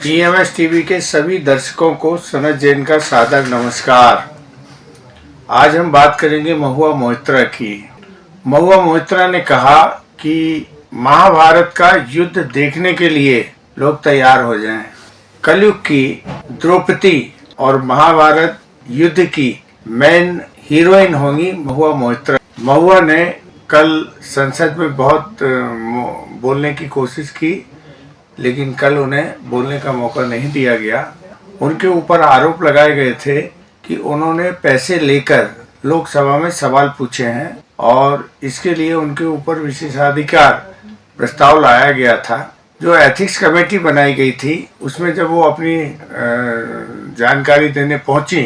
EMS TV के सभी दर्शकों को सनत जैन का सादर नमस्कार। आज हम बात करेंगे महुआ मोइत्रा की। महुआ मोइत्रा ने कहा कि महाभारत का युद्ध देखने के लिए लोग तैयार हो जाएं। कलयुग की द्रौपदी और महाभारत युद्ध की मेन हीरोइन होंगी महुआ मोइत्रा। महुआ ने कल संसद में बहुत बोलने की कोशिश की, लेकिन कल उन्हें बोलने का मौका नहीं दिया गया। उनके ऊपर आरोप लगाए गए थे कि उन्होंने पैसे लेकर लोकसभा में सवाल पूछे हैं और इसके लिए उनके ऊपर विशेषाधिकार प्रस्ताव लाया गया था। जो एथिक्स कमेटी बनाई गई थी उसमें जब वो अपनी जानकारी देने पहुंची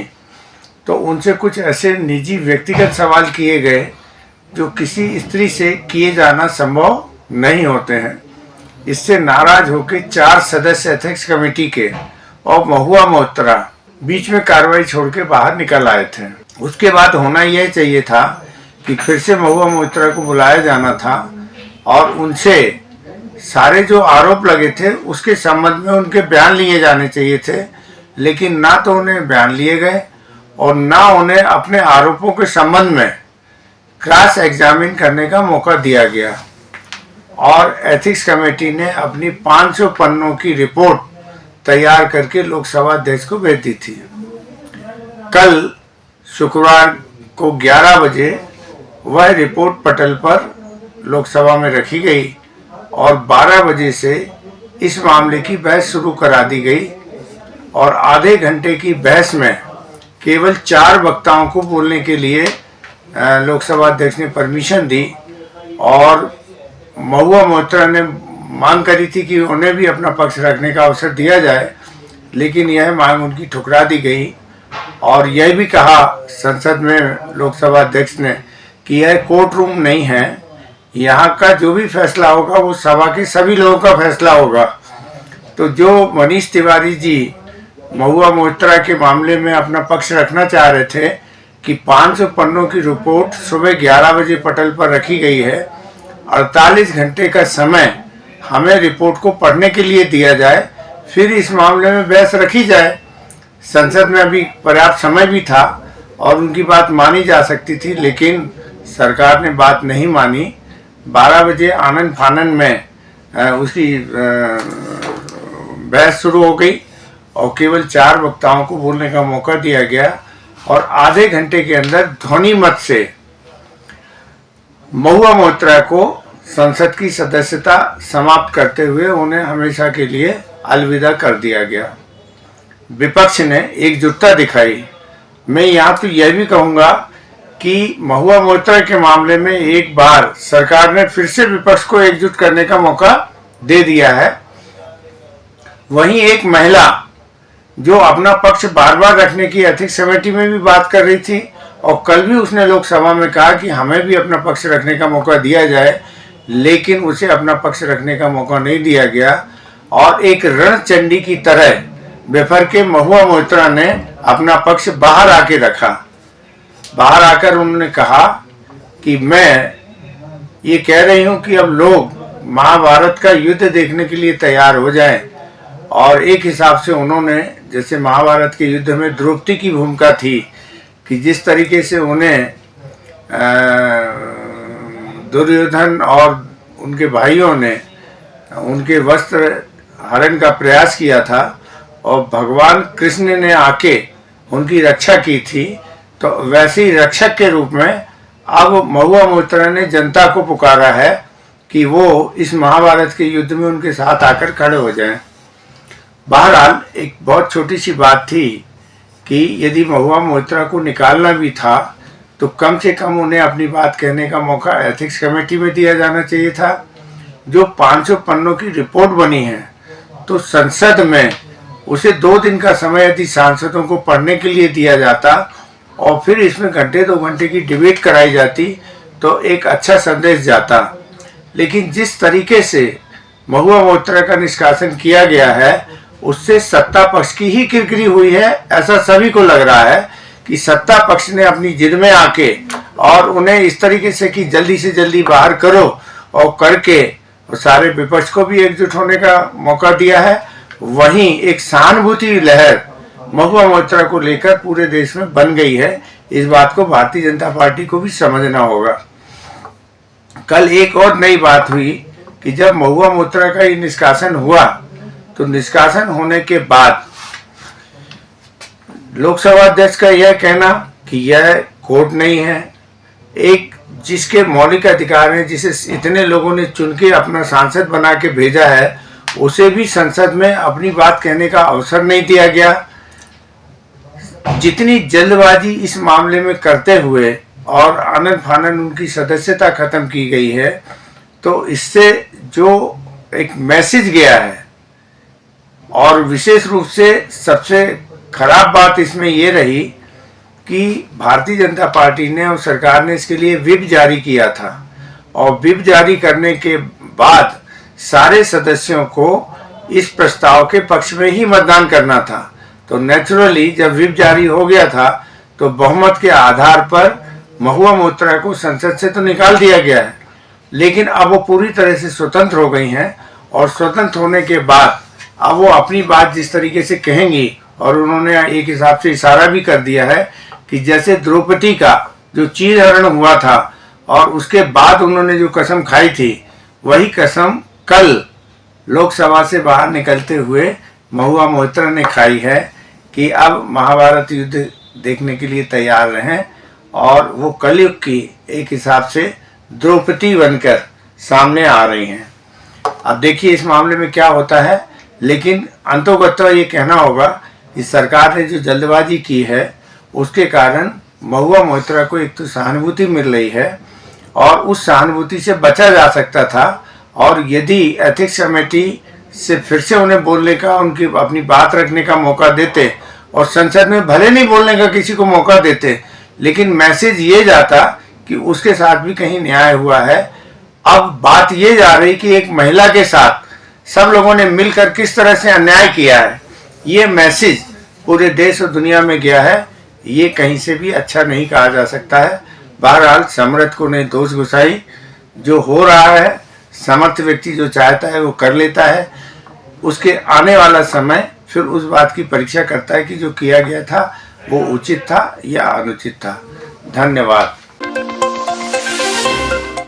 तो उनसे कुछ ऐसे निजी व्यक्तिगत सवाल किए गए जो किसी स्त्री से किए जाना संभव नहीं होते हैं। इससे नाराज होकर 4 सदस्य एथिक्स कमेटी के और महुआ मोइत्रा बीच में कार्रवाई छोड़ के बाहर निकल आए थे। उसके बाद होना यह चाहिए था कि फिर से महुआ मोइत्रा को बुलाया जाना था और उनसे सारे जो आरोप लगे थे उसके संबंध में उनके बयान लिए जाने चाहिए थे, लेकिन ना तो उन्हें बयान लिए गए और ना उन्हें अपने आरोपों के संबंध में क्रॉस एग्जामिन करने का मौका दिया गया। और एथिक्स कमेटी ने अपनी 500 पन्नों की रिपोर्ट तैयार करके लोकसभा अध्यक्ष को भेज दी थी। कल शुक्रवार को 11 बजे वह रिपोर्ट पटल पर लोकसभा में रखी गई और 12 बजे से इस मामले की बहस शुरू करा दी गई और आधे घंटे की बहस में केवल 4 वक्ताओं को बोलने के लिए लोकसभा अध्यक्ष ने परमिशन दी और महुआ मोइत्रा ने मांग करी थी कि उन्हें भी अपना पक्ष रखने का अवसर दिया जाए, लेकिन यह मांग उनकी ठुकरा दी गई और यह भी कहा संसद में लोकसभा अध्यक्ष ने कि यह कोर्ट रूम नहीं है, यहाँ का जो भी फैसला होगा वो सभा के सभी लोगों का फैसला होगा। तो जो मनीष तिवारी जी महुआ मोइत्रा के मामले में अपना पक्ष रखना चाह रहे थे कि 500 पन्नों की रिपोर्ट सुबह 11 बजे पटल पर रखी गई है, 48 घंटे का समय हमें रिपोर्ट को पढ़ने के लिए दिया जाए, फिर इस मामले में बहस रखी जाए। संसद में अभी पर्याप्त समय भी था और उनकी बात मानी जा सकती थी, लेकिन सरकार ने बात नहीं मानी। 12 बजे आनन फानन में उसकी बहस शुरू हो गई और केवल 4 वक्ताओं को बोलने का मौका दिया गया और आधे घंटे के अंदर ध्वनि मत से महुआ मोइत्रा को संसद की सदस्यता समाप्त करते हुए उन्हें हमेशा के लिए अलविदा कर दिया गया। विपक्ष ने एकजुटता दिखाई। मैं यहाँ तो यह भी कहूँगा कि महुआ मोइत्रा के मामले में एक बार सरकार ने फिर से विपक्ष को एकजुट करने का मौका दे दिया है। वहीं एक महिला जो अपना पक्ष बार बार रखने की एथिक्स कमेटी में भी बात कर रही थी और कल भी उसने लोकसभा में कहा कि हमें भी अपना पक्ष रखने का मौका दिया जाए, लेकिन उसे अपना पक्ष रखने का मौका नहीं दिया गया और एक रणचंडी की तरह बेफर के महुआ मोइत्रा ने अपना पक्ष बाहर आके रखा। बाहर आकर उन्होंने कहा कि मैं ये कह रही हूँ कि अब लोग महाभारत का युद्ध देखने के लिए तैयार हो जाएं और एक हिसाब से उन्होंने, जैसे महाभारत के युद्ध में द्रौपदी की भूमिका थी कि जिस तरीके से उन्हें दुर्योधन और उनके भाइयों ने उनके वस्त्र हरण का प्रयास किया था और भगवान कृष्ण ने आके उनकी रक्षा की थी, तो वैसे ही रक्षक के रूप में अब महुआ मोइत्रा ने जनता को पुकारा है कि वो इस महाभारत के युद्ध में उनके साथ आकर खड़े हो जाएं। बहरहाल एक बहुत छोटी सी बात थी कि यदि महुआ मोइत्रा को निकालना भी था तो कम से कम उन्हें अपनी बात कहने का मौका एथिक्स कमेटी में दिया जाना चाहिए था। जो 500 पन्नों की रिपोर्ट बनी है तो संसद में उसे 2 दिन का समय यदि सांसदों को पढ़ने के लिए दिया जाता और फिर इसमें घंटे 2 घंटे की डिबेट कराई जाती तो एक अच्छा संदेश जाता। लेकिन जिस तरीके से महुआ मोइत्रा का निष्कासन किया गया है उससे सत्ता पक्ष की ही किरकिरी हुई है। ऐसा सभी को लग रहा है कि सत्ता पक्ष ने अपनी जिद में आके और उन्हें इस तरीके से कि जल्दी से जल्दी बाहर करो और करके सारे विपक्ष को भी एकजुट होने का मौका दिया है वहीं एक सहानुभूति लहर महुआ मोइत्रा को लेकर पूरे देश में बन गई है। इस बात को भारतीय जनता पार्टी को भी समझना होगा। कल एक और नई बात हुई कि जब महुआ मोइत्रा का ये निष्कासन हुआ तो निष्कासन होने के बाद लोकसभा अध्यक्ष का यह कहना कि यह कोर्ट नहीं है, एक जिसके मौलिक अधिकार हैं, जिसे इतने लोगों ने चुन के अपना सांसद बना के भेजा है, उसे भी संसद में अपनी बात कहने का अवसर नहीं दिया गया। जितनी जल्दबाजी इस मामले में करते हुए और आनन फानन उनकी सदस्यता खत्म की गई है, तो इससे जो एक मैसेज गया है, और विशेष रूप से सबसे खराब बात इसमें ये रही कि भारतीय जनता पार्टी ने और सरकार ने इसके लिए व्हिप जारी किया था, और व्हिप जारी करने के बाद सारे सदस्यों को इस प्रस्ताव के पक्ष में ही मतदान करना था। तो नेचुरली जब व्हिप जारी हो गया था तो बहुमत के आधार पर महुआ मोइत्रा को संसद से तो निकाल दिया गया है, लेकिन अब वो पूरी तरह से स्वतंत्र हो गई हैं, और स्वतंत्र होने के बाद अब वो अपनी बात जिस तरीके से कहेंगी, और उन्होंने एक हिसाब से इशारा भी कर दिया है कि जैसे द्रौपदी का जो चीरहरण हुआ था और उसके बाद उन्होंने जो कसम खाई थी, वही कसम कल लोकसभा से बाहर निकलते हुए महुआ मोइत्रा ने खाई है कि अब महाभारत युद्ध देखने के लिए तैयार रहें, और वो कलयुग की एक हिसाब से द्रौपदी बनकर सामने आ रही हैं। अब देखिए इस मामले में क्या होता है, लेकिन अंतोगत्वा ये कहना होगा कि सरकार ने जो जल्दबाजी की है उसके कारण महुआ मोइत्रा को एक तो सहानुभूति मिल रही है, और उस सहानुभूति से बचा जा सकता था। और यदि एथिक्स कमेटी से फिर से उन्हें बोलने का, उनकी अपनी बात रखने का मौका देते, और संसद में भले नहीं बोलने का किसी को मौका देते, लेकिन मैसेज ये जाता कि उसके साथ भी कहीं न्याय हुआ है। अब बात ये जा रही कि एक महिला के साथ सब लोगों ने मिलकर किस तरह से अन्याय किया है, ये मैसेज पूरे देश और दुनिया में गया है। ये कहीं से भी अच्छा नहीं कहा जा सकता है। बहरहाल समर्थ को ने दोष घुसाई, जो हो रहा है समर्थ व्यक्ति जो चाहता है वो कर लेता है, उसके आने वाला समय फिर उस बात की परीक्षा करता है कि जो किया गया था वो उचित था या अनुचित था। धन्यवाद।